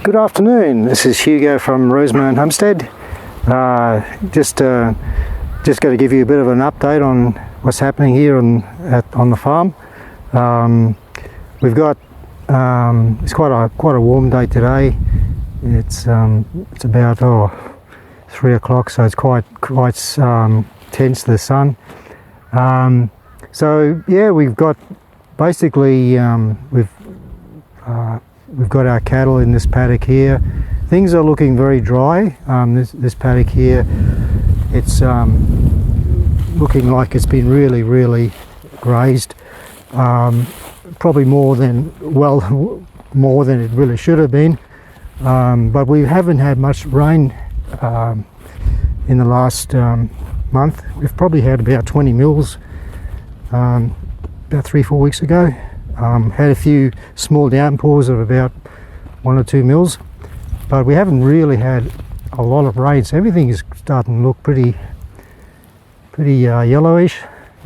Good afternoon, this is Hugo from Rosemount Homestead. Just going to give you a bit of an update on what's happening here on the farm. We've got it's quite a warm day today. It's about 3 o'clock, so it's quite tense, the sun. So yeah, we've got basically we've got our cattle in this paddock here. Things are looking very dry. This paddock here, it's looking like it's been really grazed. Probably more than it really should have been. But we haven't had much rain in the last month. We've probably had about 20 mils about 3-4 weeks ago. Had a few small downpours of about 1 or 2 mils, but we haven't really had a lot of rain, so everything is starting to look pretty yellowish,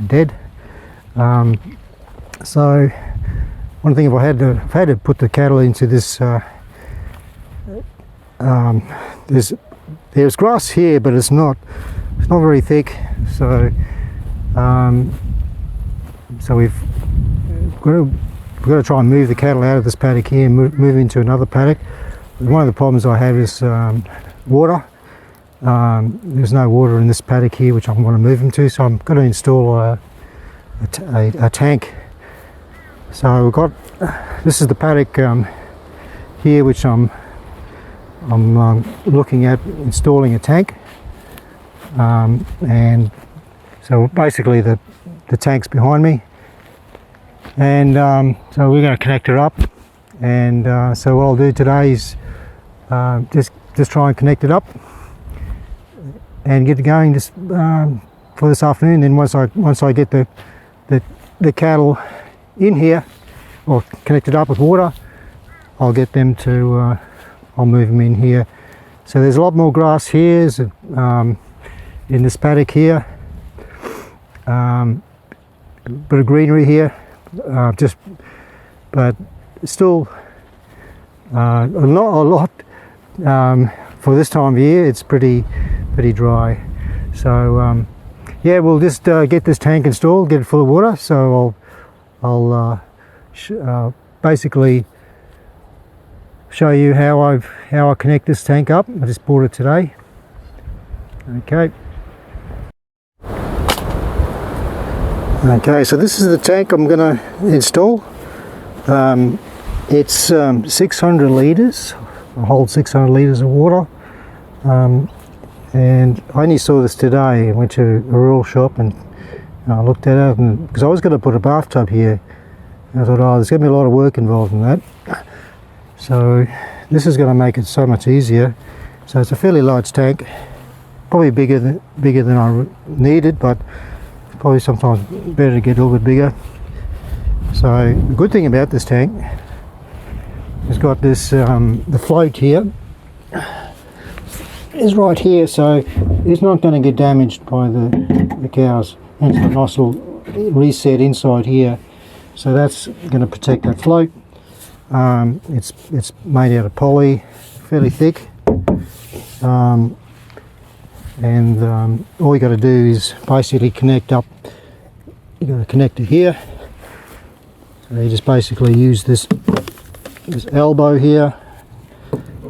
dead. So one thing, if I had to put the cattle into this, there's grass here, but it's not very thick. So we've got to try and move the cattle out of this paddock here and move into another paddock. One of the problems I have is water. There's no water in this paddock here, which I'm going to move them to, so I'm going to install a tank. So we've got, this is the paddock here, which I'm looking at installing a tank. And so basically the tank's behind me. And so we're going to connect it up, and so what I'll do today is just try and connect it up and get it going just for this afternoon. Then once I get the cattle in here or connected up with water, I'll get them to I'll move them in here. So there's a lot more grass here in this paddock here, bit of greenery here. But still a lot for this time of year. It's pretty dry. So yeah, we'll just get this tank installed, get it full of water. So I'll basically show you how I connect this tank up. I just bought it today. Okay, so this is the tank I'm going to install. It's 600 litres, I hold 600 litres of water. And I only saw this today. I went to a rural shop and I looked at it, because I was going to put a bathtub here. And I thought, oh, there's going to be a lot of work involved in that. So this is going to make it so much easier. So it's a fairly large tank, probably bigger than I needed, but probably sometimes better to get a little bit bigger. So the good thing about this tank, it's got this the float here is right here, so it's not going to get damaged by the cows. And it's a nice little reset inside here, so that's going to protect that float. It's made out of poly, fairly thick. And all you got to do is basically connect up. You got to connect it here. So you just basically use this elbow here,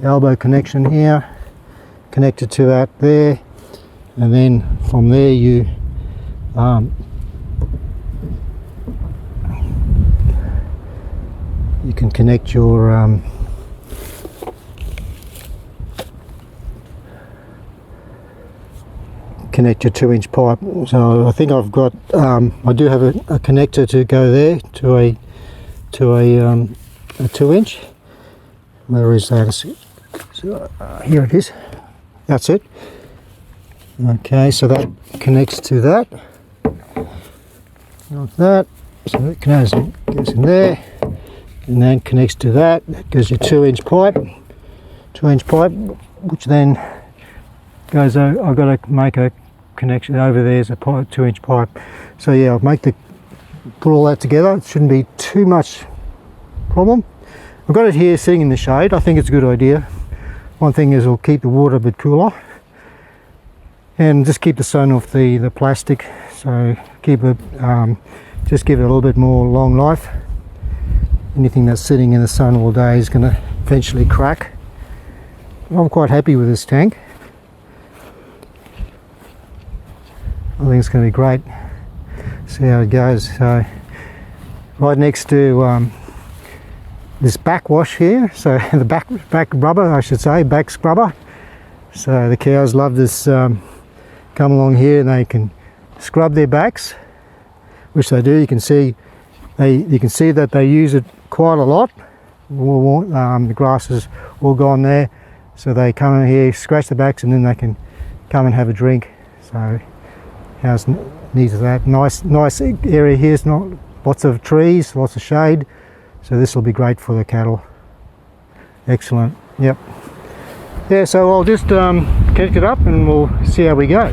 elbow connection here, connect it to that there, and then from there you can connect your connect your 2-inch pipe. So I think I've got I do have a connector to go there to a 2-inch. Where is that? So, here it is. That's it. Okay, so that connects to that, like that. So it goes in there, and then connects to that. That gives you 2-inch pipe. 2-inch pipe, which then goes. I've got to make a connection over there. Is a 2-inch pipe. So yeah, I'll put all that together. It shouldn't be too much problem. I've got it here sitting in the shade. I think it's a good idea. One thing is it'll keep the water a bit cooler and just keep the sun off the plastic, so keep it, just give it a little bit more long life. Anything that's sitting in the sun all day is going to eventually crack. I'm quite happy with this tank. I think it's going to be great. See how it goes. So right next to this backwash here, so the back rubber, I should say, back scrubber. So the cows love this. Come along here and they can scrub their backs, which they do. You can see that they use it quite a lot. The grass is all gone there, so they come in here, scratch the backs, and then they can come and have a drink. So cows needs that. Nice area here. It's not lots of trees, lots of shade. So this will be great for the cattle. Excellent. Yep. Yeah. So I'll just connect it up and we'll see how we go.